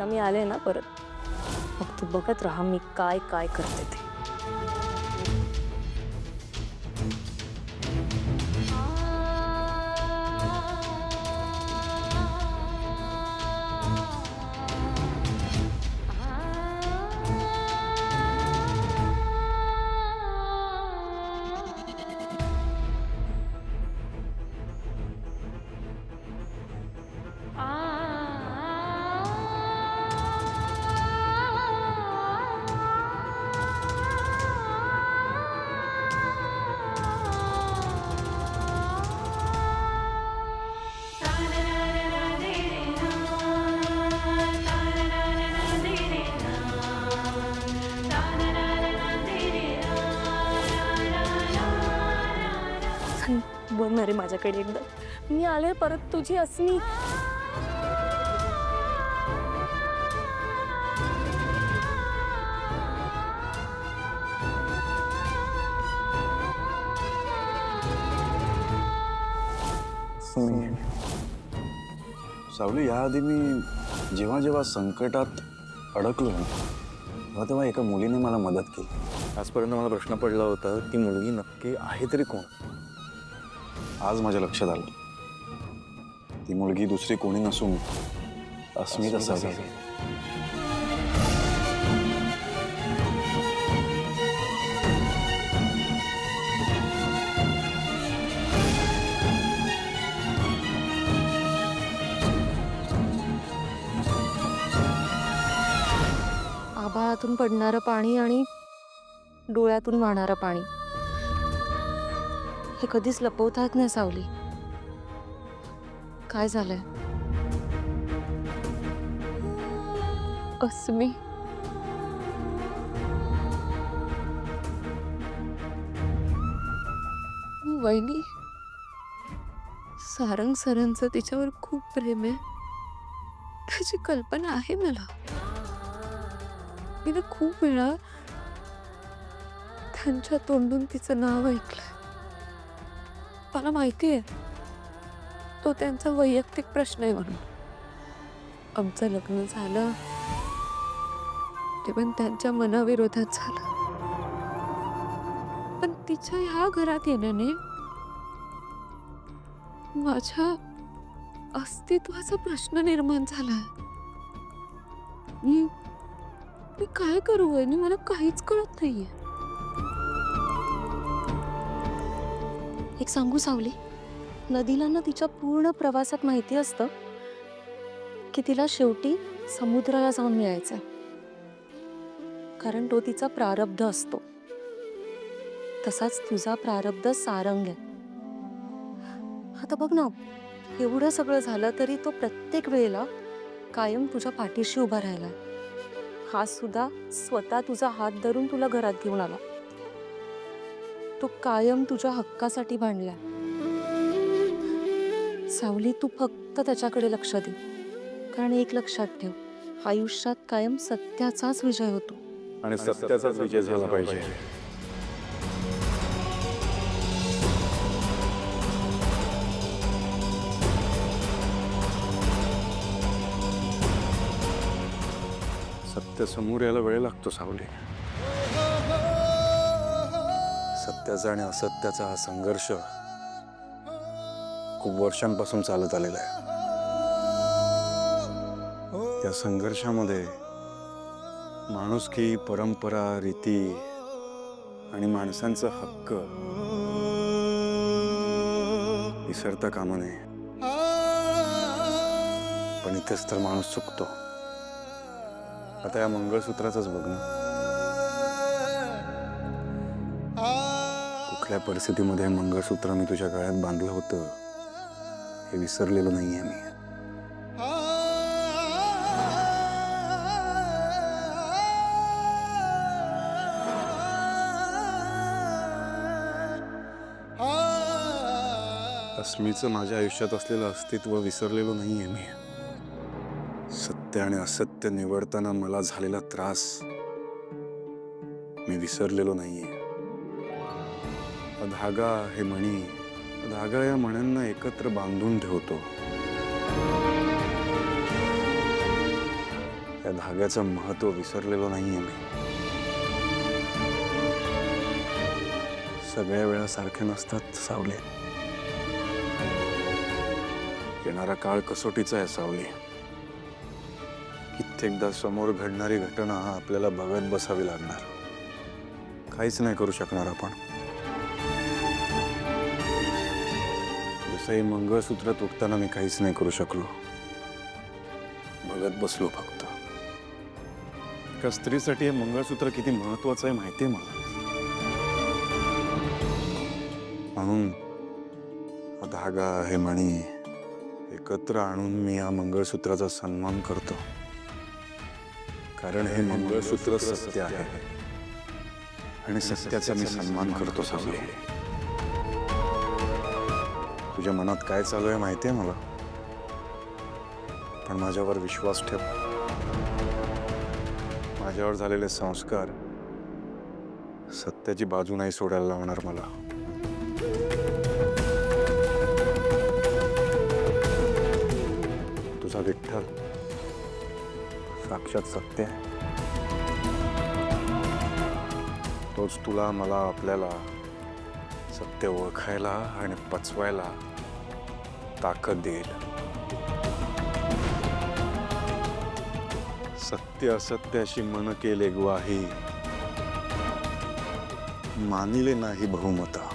आता मी आले ना परत, मग तू बघत राहा मी काय काय करते ते. बघ ना रे माझ्याकडे एकदा, मी आले परत तुझी अस्मी. सावली, याआधी मी जेव्हा जेव्हा संकटात अडकलो ना तेव्हा एका मुलीने मला मदत केली. आजपर्यंत मला प्रश्न पडला होता ती मुलगी नक्की आहे तरी कोण. आज माझ्या लक्षात आलं, ती मुलगी दुसरी कोणी नसून अस्मिता असावी. आभाळातून पडणारं पाणी आणि डोळ्यातून वाहणारं पाणी हे कधीच लपवता येत नाही सावली. काय झालंय? अस्मी, वहिनी, सारंग सरांचं तिच्यावर खूप प्रेम आहे, त्याची कल्पना आहे मला. मी खूप वेळा त्यांच्या तोंडून तिचं नाव ऐकलंय. मला माहिती आहे तो त्यांचा वैयक्तिक प्रश्न आहे म्हणून. आमचं लग्न झालं ते पण त्यांच्या मनाविरोधात झालं, पण तिच्या ह्या घरात येण्याने माझ्या अस्तित्वाचा प्रश्न निर्माण झालाय. मी काय करू वहिनी, मला काहीच कळत नाहीये. एक सांगू सावली, नदीला ना तिच्या पूर्ण प्रवासात माहिती असतं की तिला शेवटी समुद्राला जाऊन मिळायचं, कारण तो तिचा प्रारब्ध असतो. तसाच तुझा प्रारब्ध सारंग आहे. आता बघ ना, एवढं सगळं झालं तरी तो प्रत्येक वेळेला कायम तुझ्या पाठीशी उभा राहिला. हा सुद्धा स्वतः तुझा हात धरून तुला घरात घेऊन आला. तो कायम तुझ्या हक्कासाठी भांडला. सावली, तू फक्त त्याच्याकडे लक्ष दे, कारण एक लक्षात ठेव, आयुष्यात कायम सत्याचाच विजय होतो आणि सत्याचाच विजय झाला पाहिजे. सत्य समोर यायला वेळ लागतो सावली. सत्याचा आणि असत्याचा हा संघर्ष खूप वर्षांपासून चालत आलेला आहे. त्या संघर्षामध्ये माणुसकी, परंपरा, रीती आणि माणसांचा हक्क विसरता कामा नये. पण इथेच तर माणूस चुकतो. आता या मंगळसूत्राचंच बघ ना, कुठल्या परिस्थितीमध्ये मंगळसूत्र मी तुझ्या गळ्यात बांधलं होतं हे विसरलेलो नाहीये मी. अस्मीचं माझ्या आयुष्यात असलेलं अस्तित्व विसरलेलो नाहीये मी. सत्य आणि असत्य निवडताना मला झालेला त्रास मी विसरलेलो नाहीये. धागा हे मणी, धागा या मण्यांना एकत्र बांधून ठेवतो. त्या धाग्याचं महत्व विसरलेलो नाहीये मी. सगळ्या वेळा सारख्या नसतात सावले. येणारा काळ कसोटीचा आहे सावली. कित्येकदा समोर घडणारी घटना आपल्याला बघत बसावी लागणार. काहीच नाही करू शकणार आपण. जसंही मंगळसूत्र तुटताना मी काहीच नाही करू शकलो. बघत बसलो फक्त. एका स्त्रीसाठी हे मंगळसूत्र किती महत्वाचं आहे माहितीये मला. म्हणून हा धागा, हे मणी एकत्र आणून मी या मंगळसूत्राचा सन्मान करतो. कारण हे मंगळसूत्र सत्य आहे आणि सत्याचा मी सन्मान करतो सावली. तुझ्या मनात काय चालू आहे माहितीये मला, पण माझ्यावर विश्वास ठेव. माझ्यावर झालेले संस्कार सत्याची बाजू नाही सोडायला लावणार मला. तुझा विठ्ठल साक्षात सत्य आहे. तोच तुला, मला, आपल्याला सत्य ओळखायला आणि पचवायला ताकद देईल. सत्य असत्याशी मन केले ग्वाही, मानिले नाही बहुमता.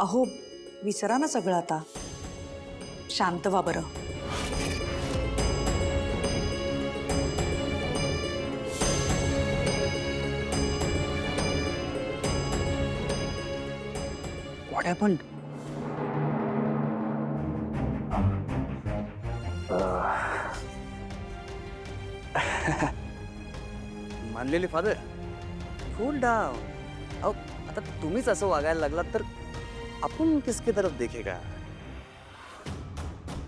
अहो विसरा ना सगळं आता. शांत व्हा बरं. What happened? मानलेले फादर, कूल डाऊन. अहो आता तुम्हीच असं वागायला लागलात तर आपण किसके तरफ देखेगा.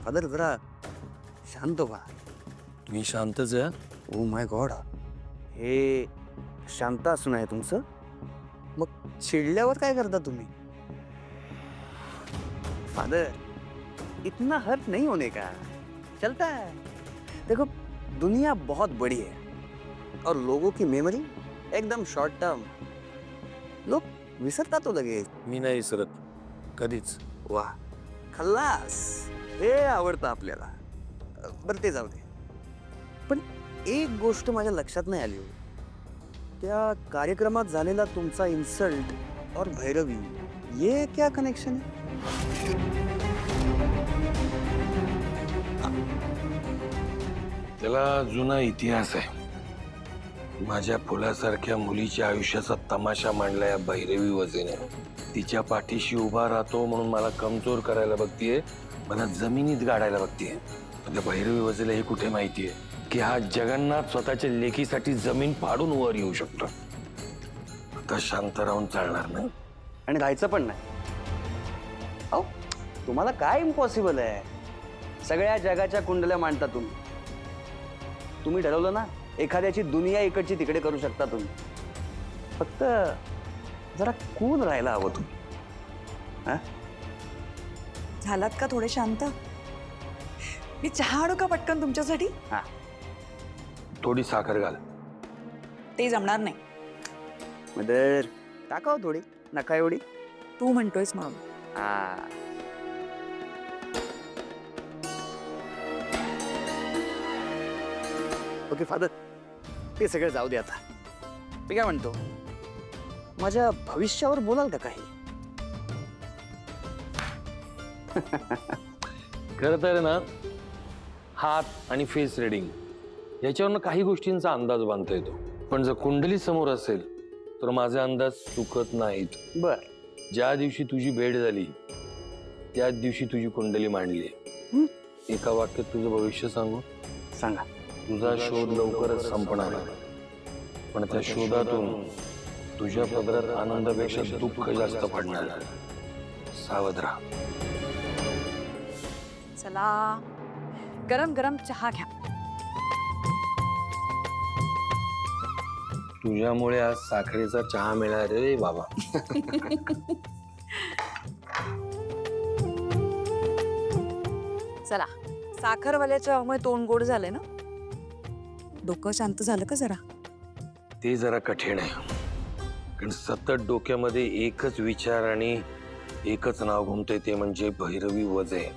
फादर जरा शांत व्हा. मी शांतच आहे. ओ माय गॉड, हे शांत असून आहे तुमचं? मग चिडल्यावर काय करता तुम्ही? फादर, इतना हर्ट नहीं होने का, चलता है. देखो दुनिया बहुत बड़ी है और लोगों की मेमोरी एकदम शॉर्ट टर्म. लोग विसरता तो लगेच. मी नाही विसरत कधीच. वाह, खल्लास. हे आवडतं आपल्याला. बरं ते जाऊ दे. पण एक गोष्ट माझ्या लक्षात नाही आली. त्या कार्यक्रमात झालेला तुमचा इन्सल्ट और भैरवी, ये क्या कनेक्शन है? त्याला जुना इतिहास आहे. माझ्या फुलासारख्या मुलीच्या आयुष्याचा तमाशा मांडला या भैरवी वजेने. तिच्या पाठीशी उभा राहतो म्हणून मला कमजोर करायला बघतीये, मला जमिनीत गाडायला बघतीये. त्या भैरवी वजेला हे कुठे माहितीये की हा जगन्नाथ स्वतःच्या लेखीसाठी जमीन पाडून वर येऊ शकतो. आता शांत राहून चालणार नाही आणि राहायचं पण नाही. अहो तुम्हाला काय इम्पॉसिबल आहे? सगळ्या जगाच्या कुंडल्या मांडता तुम्ही. तुम्ही ठरवलं ना, एखाद्याची दुनिया इकडची तिकडे करू शकता तुम्ही. फक्त जरा कूल राहायला हवं तू. झालात का थोडे शांत? मी चहा आणू का पटकन तुमच्यासाठी? थोडी साखर घाल. ते जमणार नाही. मदर टाकाव थोडी, नका एवढी. तू म्हणतोयस मग. हा. ओके फादर, ते सगळं जाऊ दे आता. मी काय म्हणतो, माझ्या भविष्यावर बोलाल का काही? खरं तर ना, हात आणि फेस रिडिंग याच्यावरनं काही गोष्टींचा अंदाज बांधता येतो. पण जर कुंडली समोर असेल तर माझे अंदाज चुकत नाहीत. बर. ज्या दिवशी तुझी भेट झाली त्याच दिवशी तुझी कुंडली मांडली. एका वाक्यात तुझं भविष्य सांगू? सांगा. तुझा शोध लवकरच संपणार आहे. पण त्या शोधातून तुझ्या पदरात आनंदापेक्षा दुःख जास्त पडणार. सावध राहा. चला, गरम गरम चहा घ्या. तुझ्यामुळे आज साखरेचा चहा मिळाला रे बाबा. चला, साखरवाल्याच्या अमुळे तोंड गोड झालंय ना? डोकं शांत झालं का जरा? ते जरा कठीण आहे, कारण सतत डोक्यामध्ये एकच विचार आणि एकच नाव घुमतंय, ते म्हणजे भैरवी वजे.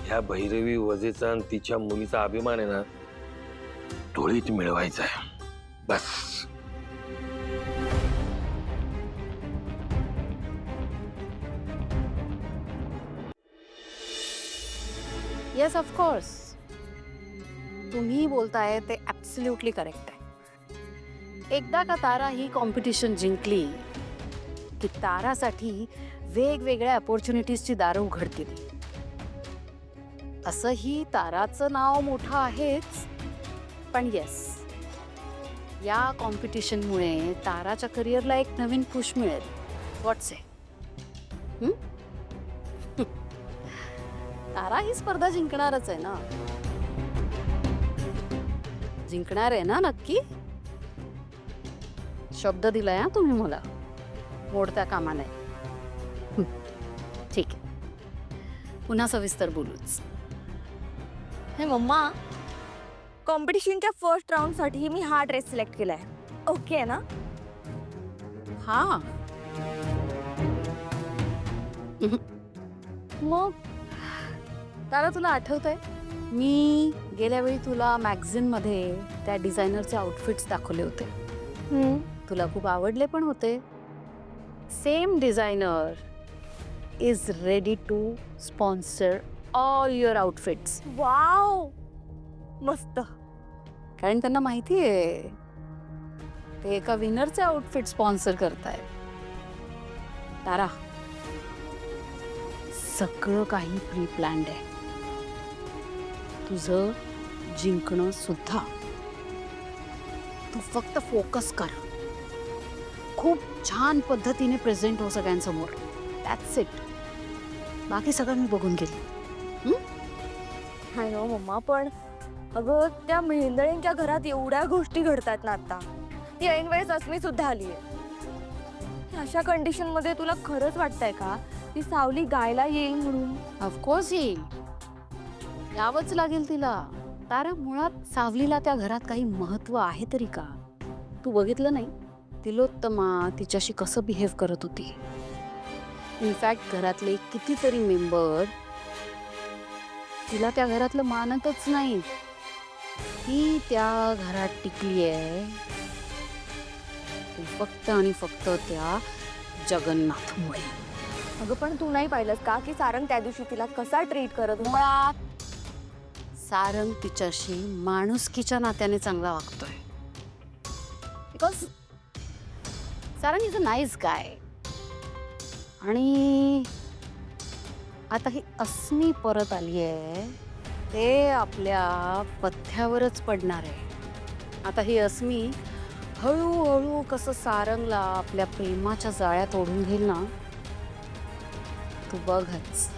ह्या भैरवी वजेचा आणि तिच्या मुलीचा अभिमान आहे ना, धुळीत मिळवायचा आहे. बस. येस ऑफकोर्स, तुम्ही बोलताय ते ॲब्सल्युटली करेक्ट आहे. एकदा का तारा ही कॉम्पिटिशन जिंकली की तारासाठी वेगवेगळ्या अपॉर्च्युनिटीजची दारं उघडतील. असंही ताराचं नाव मोठं आहेच, पण येस, या कॉम्पिटिशनमुळे ताराच्या करिअरला एक नवीन पुश मिळेल. व्हॉट्स आहे? तारा ही स्पर्धा जिंकणारच आहे ना. जिंकणार आहे ना नक्की? शब्द दिलाय हा तुम्ही मला, मोडता कामा नाही. ठीक आहे, पुन्हा सविस्तर बोलूच. हे मम्मा, कॉम्पिटिशनच्या फर्स्ट राऊंड साठी मी हा ड्रेस सिलेक्ट केलाय. ओके आहे ना? हा. मग तारा, तुला आठवतंय मी गेल्या वेळी तुला मॅगझिनमध्ये त्या डिझायनरचे आउटफिट्स दाखवले होते. तुला खूप आवडले पण होते. Same designer is ready to sponsor all your outfits. Wow, मस्त. कारण त्यांना माहिती आहे ते एका विनरचे आउटफिट स्पॉन्सर करतायत. तारा, सगळं काही प्री प्लॅन्ड आहे. तुझं जिंकणं सुद्धा. तू फक्त फोकस कर, खूप छान पद्धतीने प्रेझेंट हो सगळ्यांसमोर. That's it. बाकी सगळं मी बघून गेली. हाय नो मम्मा, पण अगं त्या मेंदळींच्या घरात एवढ्या गोष्टी घडतात ना आता. ती ऐन वेळेस अस्मी सुद्धा आली आहे. अशा कंडिशन मध्ये तुला खरंच वाटतंय का ती सावली गायला येईल म्हणून? ऑफकोर्स येईल, यावंच लागेल तिला. तारा, मुळात सावलीला त्या घरात काही महत्व आहे तरी का? तू बघितलं नाही तिलोत्तमा तिच्याशी कसं बिहेव करत होती? इनफॅक्ट घरातले कितीतरी मेंबर तिला त्या घरातलं मानतच नाही. ती त्या घरात टिकली आहे फक्त आणि फक्त त्या जगन्नाथमुळे. अगं पण तू नाही पाहिलंस का की सारंग त्या दिवशी तिला कसा ट्रीट करत होता? मुळात सारंग तिच्याशी माणुसकीच्या नात्याने चांगला वागतोय. Because Sarang is a nice guy. आणि आता ही अस्मी परत आली आहे, ते आपल्या पथ्यावरच पडणार आहे. आता ही अस्मी हळूहळू कसं सारंगला आपल्या प्रेमाच्या जाळ्यात ओढून घेईल ना, तू बघच.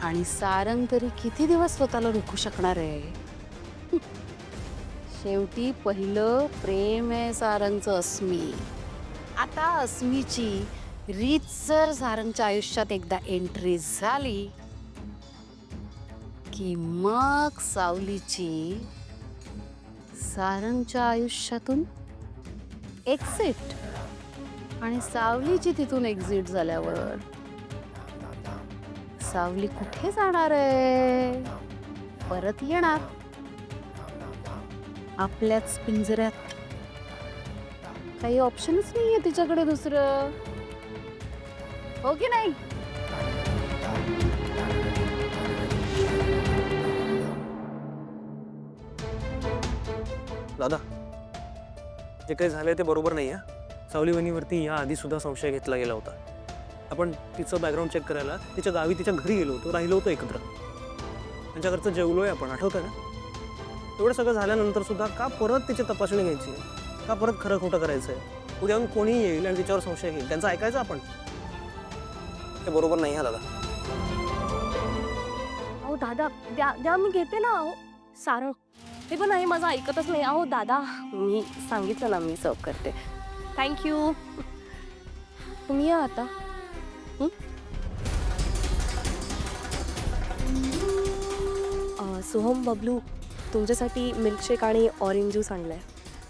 आणि सारंग तरी किती दिवस स्वतःला रोखू शकणार आहे? शेवटी पहिलं प्रेम आहे सारंगचं अस्मी. आता अस्मीची रीतसर सारंगच्या आयुष्यात एकदा एंट्री झाली की मग सावलीची सारंगच्या आयुष्यातून एक्झिट. आणि सावलीची तिथून एक्झिट झाल्यावर सावली कुठे जाणार आहे? परत येणार आपल्याच पिंजऱ्यात. काही ऑप्शनच नाहीये तिच्याकडे दुसरं, हो की नाही? दादा, जे काही झालंय ते बरोबर नाही आहे. सावली वहिनीवरती या आधी सुद्धा संशय घेतला गेला होता. आपण तिचं बॅकग्राऊंड चेक करायला तिच्या गावी तिच्या घरी गेलो होतो, राहिलो होतो एकत्र. त्यांच्या घरचं जेवलोय आपण, आठवतं ना? एवढं सगळं झाल्यानंतर सुद्धा का परत तिची तपासणी घ्यायची? का परत खरं खोटं करायचंय? उद्या कोणी येईल आणि तिच्यावर संशय घेईल, त्यांचं ऐकायचं आपण? हे बरोबर नाही हा दादा. अहो दादा, द्या द्या, मी घेते ना. अहो सारंग, हे पण नाही, माझं ऐकतच नाही. अहो दादा, मी सांगितलं ना, मी सर्व करते. थँक्यू. तुम्ही या आता. सोहम, बबलू, तुमच्यासाठी मिल्कशेक आणि ऑरेंज ज्यूस आणलाय.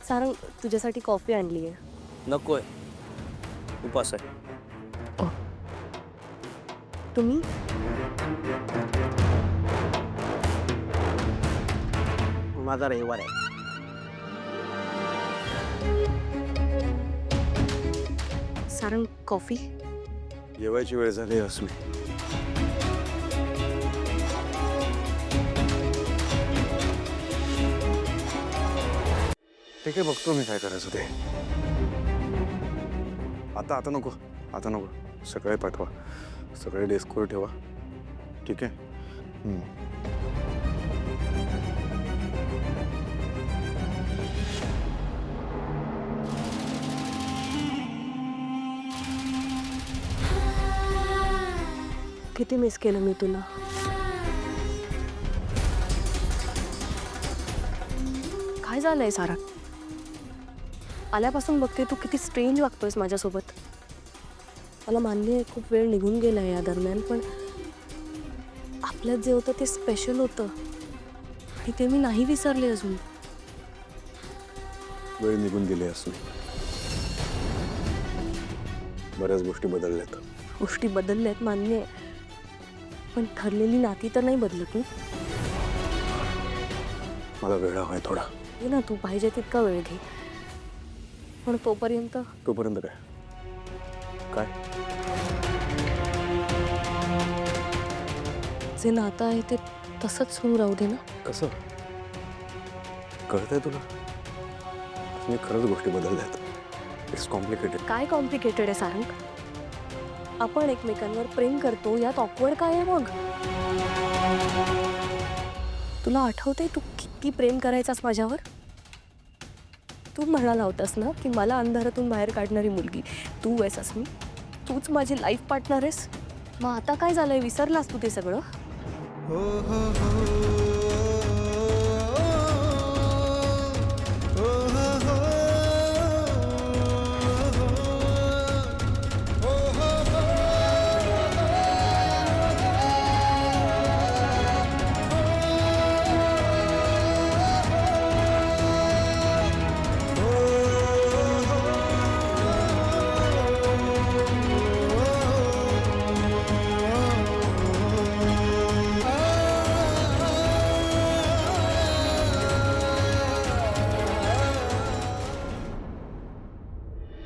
सारंग, तुझ्यासाठी कॉफी आणली आहे. नकोय, उपास आहे. तुम्ही माझा रविवार आहे. सारंग, कॉफी. जेवायची वेळ झाली अस्मी. ठीक आहे, बघतो मी काय करायचं ते. आता नको, आता नको. सगळे पाठवा, सगळे डेस्कवर ठेवा. ठीक आहे. किती मिस केलं मी तुला. काय झालंय सारा? आल्यापासून बघते तू किती स्ट्रेंज वागतोयस माझ्यासोबत. मला मान्य आहे खूप वेळ निघून गेला या दरम्यान, पण आपल्यात जे होतं ते स्पेशल होतं आणि ते मी नाही विसरले अजून. वेळ निघून गेली अस्मी. बऱ्याच गोष्टी बदलल्यात. गोष्टी बदलल्यात मान्य आहे, पण ठरलेली नाती तर नाही बदलत ना. मला वेळ हवाय थोडा. घे ना, तू पाहिजे तितका वेळ घे, पण तोपर्यंत काय काय जे नातं आहे ते तसंच सुरू राहू दे ना. कसं कळतंय तुला? मी खरंच गोष्टी बदलल्यात. It's complicated. काय कॉम्प्लिकेटेड आहे सारंग? आपण एकमेकांवर प्रेम करतो, यात ऑकवर्ड काय आहे मग? तुला आठवतंय तू किती प्रेम करायचास माझ्यावर? तू म्हणाला होतास ना की मला अंधारातून बाहेर काढणारी मुलगी तू आहेस अस्मी, तूच माझी लाईफ पार्टनर आहेस. मग आता काय झालंय, विसरलास तू ते सगळं?